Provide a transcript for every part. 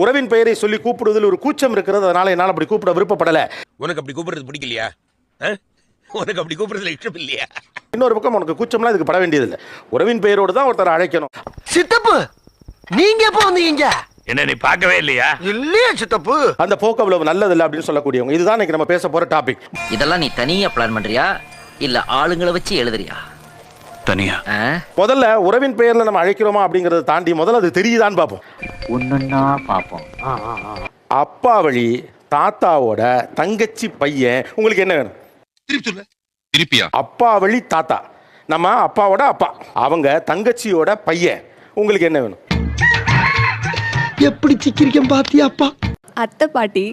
உறவின் பெயரை சொல்லி கூப்பிடுவதில் ஒரு கூச்சம் இருக்கிறது, அதனால என்னால் அப்படி கூப்பிட விருப்பப்படலை. உனக்கு அப்படி கூப்பிடுறது பிடிக்கலையா? உனக்கு அப்படி கூப்பிடுறதுல இஷ்டம் இல்லையா? இன்னொரு பக்கம் உனக்கு கூச்சம்லாம் இதுக்கு பட வேண்டியதில்லை. உறவின் பெயரோடு தான் ஒருத்தர் அழைக்கணும். சித்தப்பு நீங்க எப்போ வந்தீங்க? என்ன நீ பார்க்கவே இல்லையா? இல்லையா சித்தப்பு? அந்த போக்கு அவ்வளவு நல்லதில்லை அப்படின்னு சொல்லக்கூடியவங்க. இதுதான் இன்னைக்கு நம்ம பேச போற டாபிக். இதெல்லாம் நீ தனியா பிளான் பண்றியா இல்ல ஆளுங்களை வச்சு எழுதுறியா? தனியா. முதல்ல உறவின் பெயர்ல நம்ம அழைக்கிறோமா அப்படிங்கறத தாண்டி முதல்ல அது தெரியுதான்னு பார்ப்போம். ஒன்னொன்னா பாப்போம். அப்பா வழி தாத்தாவோட தங்கச்சி பையன் உங்களுக்கு என்ன வேணும்? திருப்பியா? அப்பா வழி தாத்தா, நம்ம அப்பாவோட அப்பா, அவங்க தங்கச்சியோட பையன், உங்களுக்கு என்ன வேணும்? எப்படி சிக்கிரிக்கம் பாத்தியாப்பா? அத்தை பாட்டி.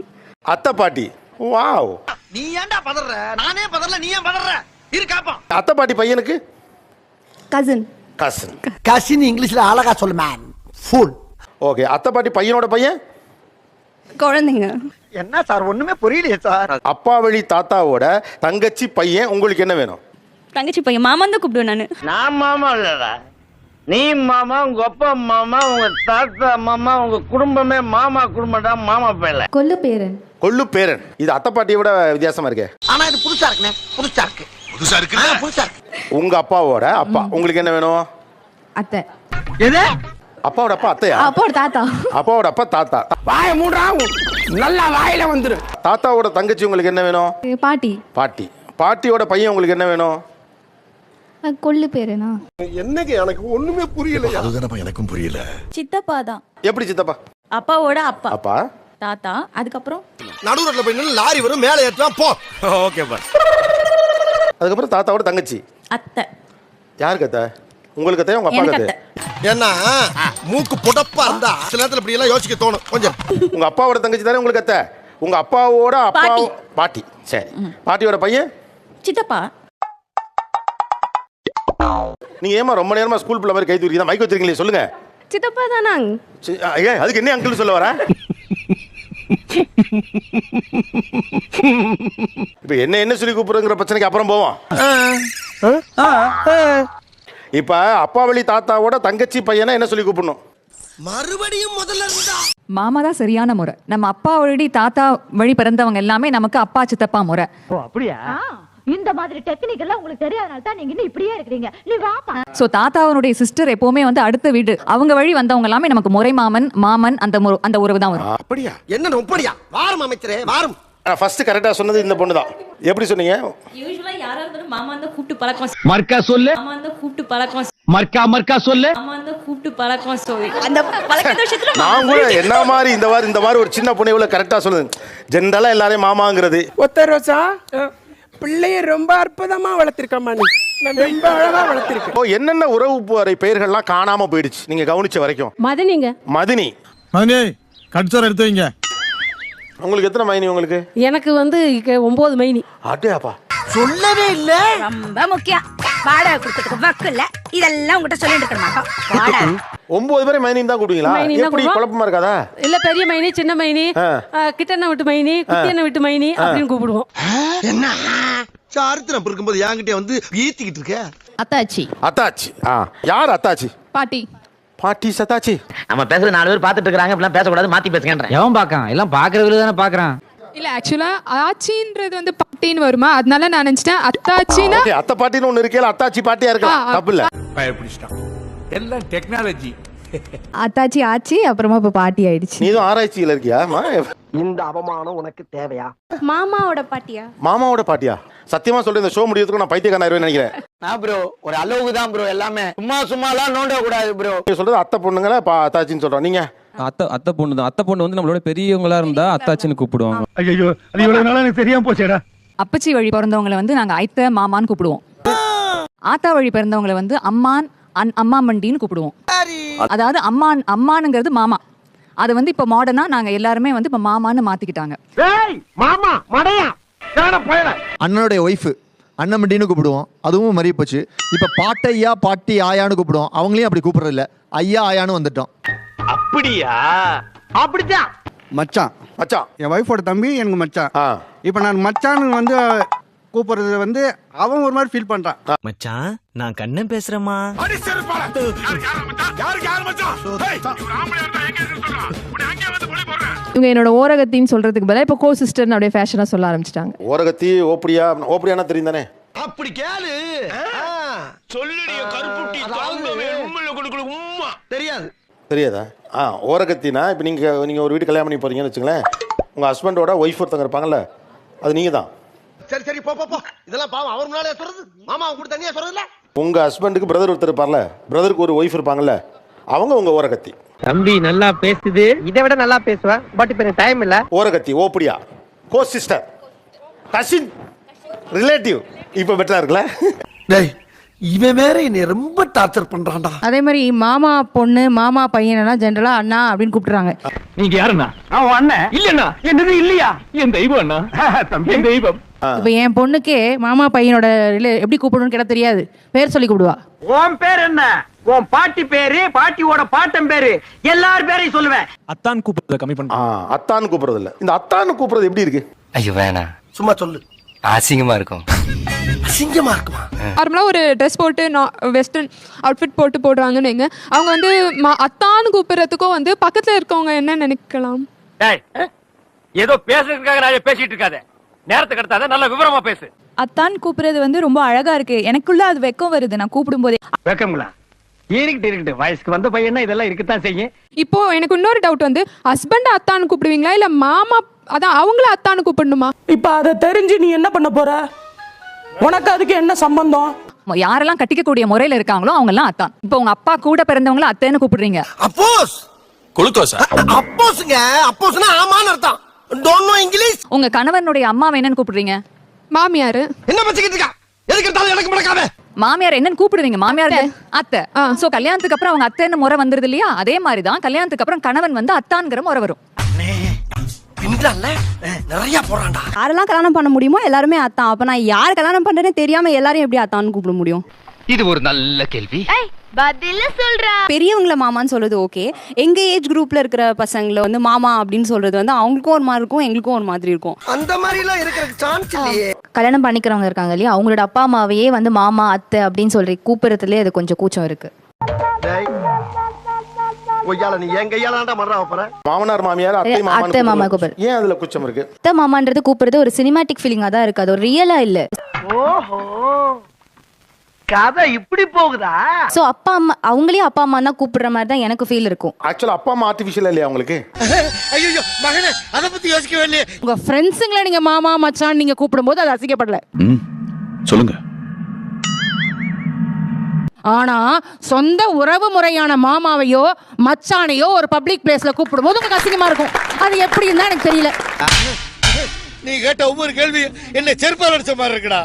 அத்தை பாட்டி. வாவ். நீ ஏன்டா பதற? நானே பதறல, நீ ஏன் பதற? இருக்காப்பா. அத்தை பாட்டி பையனுக்கு கசின். கசின். கசின் இங்கிலீஷ்ல அழகா சொல்லு மேன். ஃபுல். ஓகே. அத்தை பாட்டி பையனோட பையன் குழந்தைங்க. என்ன சார் ஒண்ணுமே புரியலையே சார். அப்பா வழி தாத்தாவோட தங்கச்சி பையன், உங்களுக்கு என்ன வேணும்? தங்கச்சி பையன். மாமான் தான் கூப்பிடுவேன் நானு. நான் மாமா இல்லடா, நீ மாமா, உங்க அப்பா மாமா, உங்க தாத்தா மாமா, உங்க குடும்பமே மாமா குடும்பம்டா. மாமா பேர்ல கொல்லு பேரன். கொள்ளு பேரன். இது அத்தை பாட்டியை விட வித்தியாசமா இருக்கே. ஆனா இது புதுசா இருக்குனே. புதுசா இருக்கு. புதுசா இருக்கு. புதுசா இருக்கு. உங்க அப்பாவோட அப்பா, உங்களுக்கு என்ன வேணும்? அத்தை. எது? அப்பாவோட அப்பா அத்தையா? அப்போட தாத்தா. அப்பாவோட அப்பா தாத்தா. வாய மூடுறா, நல்லா வாயில வந்துரு. தாத்தாவோட தங்கச்சி உங்களுக்கு என்ன வேணும்? பாட்டி. பாட்டி. பாட்டியோட பையன் உங்களுக்கு என்ன வேணும்? கொல்லு பேரனா? என்னங்க எனக்கு ஒண்ணுமே புரியல. அதுதானப்பா எனக்கும் புரியல. சித்தப்பா தான். எப்படி சித்தப்பா? அப்பாவோட அப்பா. அப்பா தாத்தா. அதுக்கப்புறம் நடு ரோட்ல போய் நின்னு லாரி வரும், மேலே ஏத்துவா போ. ஓகே பா. அதுக்கப்புறம் தாத்தாவோட தங்கச்சி. அத்தை. யாருக்கு அத்தை? உங்களுக்கு அத்தையா உங்க அப்பா எனக்கு அத்தை? அத்தை. ஏன்னா மூக்கு புடப்பா இருந்தா சில நேரத்துல இப்படி எல்லாம் யோசிக்க தோணும் கொஞ்சம். உங்க அப்பாவோட தங்கச்சி தானே உங்களுக்கு அத்தை? உங்க அப்பாவோட அப்பா பாட்டி. பாட்டி. சரி. பாட்டியோட பையன் சித்தப்பா. நீங்க ஏமா ரொம்ப நேரமா ஸ்கூல் பிள்ளை மாதிரி கை தூக்கி தான் மைக் வச்சிருக்கீங்களே, சொல்லுங்க. சித்தப்பா தானாங். ஏன் அதுக்கு என்ன அங்கிள் சொல்ல வர? இப்ப என்ன சொல்லி கூப்பிடுங்கிற பிரச்சனைக்கு அப்புறம் போவோம். இப்ப அப்பா வழி தாத்தாவோட தங்கச்சி பையனை என்ன சொல்லி கூப்பிடணும்? மறுபடியும் முதல்ல இருந்தா மாமா தான் சரியான முறை. நம்ம அப்பா வழி தாத்தா வழி பிறந்தவங்க எல்லாமே நமக்கு அப்பா சித்தப்பா முறை. இந்த மாதிரி டெக்னிக் எல்லாம் உங்களுக்கு தெரியாதனால தான் நீங்க இன்னும் இப்படியே இருக்கீங்க. நீ வாப்பா. சோ தாத்தாவுடைய சிஸ்டர் எப்பவுமே வந்து அடுத்த வீடு, அவங்க வழி வந்தவங்க எல்லாமே நமக்கு முறை மாமன் மாமன் அந்த உறவு தான் வரும். அப்படியா? என்ன அப்படியா? வாரம் அமைச்சரே வாரம். ஃபர்ஸ்ட் கரெக்டா சொன்னது இந்த பொண்ணு தான். எப்படி சொன்னீங்க? யூசுவலா யாரா இருந்தாலும் மாமான் தான் கூப்பிட்டு பழக்கம். மர்க்கா சொல்லு. மாமான் தான் கூப்பிட்டு பழக்கம். மர்க்கா சொல்லு. மாமான் தான் கூப்பிட்டு பழக்கம். சொல்லி அந்த பழக்க விஷயத்துல நான் கூட என்ன மாதிரி இந்த மாதிரி ஒரு சின்ன பொண்ணு இவ்வளவு கரெக்டா சொல்லுது. ஜெனரலா எல்லாரையும் மாமாங்கிறது. ஒத்த ரோசா பிள்ளைய ரொம்ப அற்புதமா வளர்த்திருக்கம்மா. நீ ரொம்ப அழகா வளர்த்திருக்க. இப்போ என்னென்ன உறவு பெயர்கள்லாம் காணாம போயிடுச்சு நீங்க கவனிச்ச வரைக்கும்? மதனிங்க. மதினி. மதினி கட்சோர் எடுத்து வைங்க. உங்களுக்கு எத்தனை மைனி? உங்களுக்கு? எனக்கு வந்து 9 மைனி. அடேப்பா. சொல்லவே இல்ல. ரொம்ப முக்கியம். வாடகை கொடுத்துட்டு வக்கு இல்ல. இதெல்லாம் உங்ககிட்ட சொல்லிட்டு இருக்க மாட்டோம். வாடகை 9 பேரை மைனின்னு தான் கூடுவீங்களா? எப்படி குழப்பமா இருக்காதா? இல்ல பெரிய மைனி, சின்ன மைனி, கிட்டன விட்டு மைனி, குட்டியன விட்டு மைனி அப்படின்னு கூப்பிடுவோம். என்ன சாரித்திரம் இருக்கும்போது என்கிட்ட வந்து ஈத்திக்கிட்டு இருக்க? அத்தாச்சி. அத்தாச்சி. யார் அத்தாச்சி? பாட்டி. பாட்டி சத்தாச்சி. நம்ம பேசுற 4 பேர் பாத்துட்டு இருக்காங்க, இப்பலாம் பேசக்கூடாது, மாத்தி பேசுங்கன்ற. எவன் பாக்கான்? எல்லாம் பாக்குறவங்க தானே பாக்குறான். இல்ல ஆக்சுவலா ஆச்சின்றது வந்து பாட்டின்னு வருமா, அதனால நான் நினைச்சிட்டேன் அத்தாச்சினா. ஓகே, அத்தை பாட்டின்னு ஒன்னு இருக்கே, அத்தாச்சி பாட்டியா இருக்கலாம், தப்பு இல்ல. பயப்பிடிச்சிட்டான். எல்லாம் டெக்னாலஜி. அத்தாச்சி ஆச்சி, அப்புறமா இப்ப பாட்டி ஆயிடுச்சு. நீ தான் ஆராய்ச்சியில இருக்கியா? இந்த அவமானம் உனக்கு தேவையா? மாமாவோட பாட்டியா? மாமாவோட பாட்டியா? சத்தியமா சொல்றேன், இந்த ஷோ முடியறதுக்கு நான் பைத்தியக்காரன் ஆயிருவேன் நினைக்கிறேன். நான் ப்ரோ ஒரு அளவுக்கு தான் ப்ரோ, எல்லாமே சும்மாலாம் நோண்ட கூடாது ப்ரோ. நீங்க சொல்றது அத்தை பொண்ணுங்களா அத்தாச்சின்னு சொல்றோம். நீங்க அத்தை பொண்ணு தான். அத்தை பொண்ணு வந்து நம்மளோட பெரியவங்களா இருந்தா அத்தாச்சின்னு கூப்பிடுவாங்க. ஐயோ அது இவ்வளவு நாளா எனக்கு தெரியாம போச்சேடா. அப்பச்சி வழி பிறந்தவங்களை வந்து நாங்க ஐத்த மாமான்னு கூப்பிடுவோம். ஆத்தா வழி பிறந்தவங்களை வந்து அம்மான் அம்மா மண்டின்னு கூப்பிடுவோம். அதாவது அம்மானுங்கிறது மாமா. அது வந்து இப்ப மாடர்னா நாங்க எல்லாருமே வந்து இப்ப மாமான்னு மாத்திக்கிட்டாங்க. மாமா மடையா அண்ணனுடைய ஒய்ஃப் அண்ணமண்டின்னு கூப்பிடுவோம், அதுவும் மறி போச்சு. இப்ப பாட்டையா பாட்டி ஆயான்னு கூப்பிடுவோம், அவங்களையும் அப்படி கூப்பிடுறது இல்ல, ஐயா ஆயான்னு வந்துட்டோம். அப்படியா? அப்படிதான் மச்சான். மச்சான் என் ஒய்ஃபோட தம்பி எனக்கு மச்சான். இப்ப நான் மச்சான் வந்து கூப்பிடுறது வந்து அவன் ஒரு மாதிரி ஃபீல் பண்றான். மச்சான் நான் கண்ணன் பேசுறேமா. யாருக்கு யார் மச்சான்? யாருக்கு யார் மச்சான்? ஏய், ஒரு ஆம்பளையா இருந்தா எங்க இருக்குன்னு சொல்றா. உன்னை அங்கே வந்து இவங்க என்னோட ஓரகத்தின்னு சொல்றதுக்கு பதிலா இப்ப கோ சிஸ்டர்னு அப்படியே ஃபேஷனா சொல்ல ஆரம்பிச்சிட்டாங்க. ஓரகத்தி ஓப்படியானா தெரியும் தானே? அப்படி கேளு. சொல்லுடைய கருப்புட்டி தாங்கவே உண்மையில கொடுக்கல உம்மா தெரியாது. தெரியாதா? ஓரகத்தினா இப்போ நீங்கள் ஒரு வீட்டு கல்யாணம் பண்ணி போறீங்கன்னு வச்சுங்களேன், உங்கள் ஹஸ்பண்டோட ஒய்ஃப் ஒருத்தங்க இருப்பாங்கல்ல, அது நீங்கள் தான். சரி சரி போ போ போ. இதெல்லாம் பாவம் அவர் முன்னாலே சொல்றது. மாமா கூட தனியா சொல்றதுல. உங்கள் ஹஸ்பண்டுக்கு பிரதர் ஒருத்தர் இருப்பார்ல, பிரதருக்கு ஒரு ஒய்ஃப் இருப்பாங்கல்ல, அவங்க உங்கள் ஓரகத்தி. தம்பி நல்லா பேசுது. இதை விட நல்லா பேசுவேன். பட் இப்ப எனக்கு டைம் இல்ல. ஓரகத்தி ஓப்படியா கோ சிஸ்டர் கசின் ரிலேட்டிவ் இப்போ பெட்டரா இருக்குல்ல? டேய் இவன் வேற என்னை ரொம்ப டார்ச்சர் பண்றான்டா. அதே மாதிரி மாமா பொண்ணு மாமா பையனா ஜென்ரலா அண்ணா அப்படின்னு கூப்பிடுறாங்க. நீங்க யாருண்ணா? அவன் அண்ணன் இல்லண்ணா. என்னது இல்லையா? என் தெய்வம் அண்ணா. தம்பி என் தெய்வம். இப்ப என் பொண்ணுக்கே மாமா பையனோட எப்படி கூப்பிடணும்னு கேட்டா தெரியாது, பேர் சொல்லி கூப்பிடுவா. உன் பேர் என்ன? உன் பாட்டி பேரு, பாட்டியோட பாட்டன் பேரு, எல்லார் பேரையும் சொல்லுவேன். அத்தான் கூப்பிடுறத கம்மி பண்ண. அத்தான்னு கூப்பிடுறது இல்லை, இந்த அத்தான்னு கூப்பிடுறது எப்படி இருக்கு? ஐயோ வேணாம், சும்மா சொல்லு. அசிங்கமா இருக்கும். அசிங்கமா இருக்குமா? நார்மலாக ஒரு ட்ரெஸ் போட்டு வெஸ்டர்ன் அவுட்ஃபிட் போடுறாங்கன்னு வைங்க, அவங்க வந்து அத்தான்னு கூப்பிடுறதுக்கும் வந்து பக்கத்தில் இருக்கவங்க என்ன நினைக்கலாம்? ஏதோ பேசுறதுக்காக நான் பேசிட்டு இருக்காத. நேரத்துக்கு எடுத்தாத, நல்ல விவரமா பேசு. அத்தான் கூப்பிடுறது வந்து ரொம்ப அழகா இருக்கு. எனக்குள்ள அது வெக்கம் வருது நான் கூப்பிடும் போதே. வெக்கங்களா? இருக்கட்டு வயசுக்கு வந்த பையனா இதெல்லாம் இருக்கத்தான் செய்யும். இப்போ எனக்கு இன்னொரு டவுட் வந்து, ஹஸ்பண்ட் அத்தான்னு கூப்பிடுவீங்களா இல்ல மாமா அதான் அவங்கள அத்தான்னு கூப்பிடணுமா? இப்ப அதை தெரிஞ்சு நீ என்ன பண்ண போற? உனக்கு அதுக்கு என்ன சம்பந்தம்? யாரெல்லாம் கட்டிக்கக்கூடிய முறையில இருக்காங்களோ அவங்க எல்லாம் அத்தான். இப்போ உங்க அப்பா கூட பிறந்தவங்கள அத்தைன்னு கூப்பிடுறீங்க. அப்போஸ் குளுக்கோஸா? அப்போஸ்ங்க. அப்போஸ்னா ஆமான்னு அர்த்தம். Don't know English. உங்க கணவனுடைய அம்மாவை என்னன்னு கூப்பிடுறீங்க? மாமியாரு. என்ன பச்சிக்கிட்டு இருக்கா? எதுக்கு எடுத்தாலும் எனக்கு மடக்காம. மாமியார் என்னன்னு கூப்பிடுவீங்க? மாமியார் அத்தை. சோ கல்யாணத்துக்கு அப்புறம் அவங்க அத்தைன்னு முறை வந்துருது இல்லையா? அதே மாதிரிதான் கல்யாணத்துக்கு அப்புறம் கணவன் வந்து அத்தான்ங்கிற முறை வரும். நிறைய போறான்டா. யாரெல்லாம் கல்யாணம் பண்ண முடியுமோ எல்லாருமே அத்தான். அப்ப நான் யார் கல்யாணம் பண்றேன்னு தெரியாம எல்லாரும் எப்படி அத்தான்னு கூப்பிட முடியும்? இது ஒரு நல்ல கேள்வி. பதில சொல்றா. பெரியவங்கள மாமான்னு சொல்றது ஓகே. எங்க ஏஜ் குரூப்ல இருக்கிற பசங்களை வந்து மாமா அப்படின்னு சொல்றது வந்து அவங்களுக்கும் ஒரு மாதிரி இருக்கும், எங்களுக்கும் ஒரு மாதிரி இருக்கும். அந்த மாதிரி எல்லாம் இருக்கிறதுக்கு சான்ஸ் இல்லையே. கல்யாணம் பண்ணிக்கிறவங்க இருக்காங்க இல்லையா, அவங்களோட அப்பா அம்மாவையே வந்து மாமா அத்தை அப்படின்னு சொல்லி கூப்பிடுறதுல அது கொஞ்சம் கூச்சம் இருக்கு. நீ என் கையால மறா போற. மாமனார் மாமியார் அத்தை மாமா கூப்பிடு. ஏன் அதுல குச்சம் இருக்கு? அத்தை மாமான்றது கூப்பிடுறது ஒரு சினிமாட்டிக் ஃபீலிங்கா தான் இருக்கு, அது ஒரு ரியலா இல்ல. ஓஹோ, கதை இப்படி போகுதா? சோ அப்பா அம்மா அவங்களே அப்பா அம்மா தான் கூப்பிடுற மாதிரி தான் எனக்கு ஃபீல் இருக்கும். ஆக்சுவலா அப்பா அம்மா ஆர்டிஃபிஷியல் இல்லையா உங்களுக்கு? ஐயோ மகனே, அத பத்தி யோசிக்கவே இல்லையே. உங்க ஃப்ரெண்ட்ஸுங்களை நீங்க மாமா மச்சான் நீங்க கூப்பிடும்போது அது அசிங்கப்படல. சொல்லுங்க. ஆனா சொந்த உறவு முறையான மாமாவையோ மச்சானையோ ஒரு பப்ளிக் பிளேஸ்ல கூப்பிடும்போது உங்களுக்கு அசிங்கமா இருக்கும். அது எப்படி இருந்தா எனக்கு தெரியல. நீ கேட்ட ஒவ்வொரு கேள்வி என்ன செருப்பால் அடிச்ச மாதிரி இருக்குடா.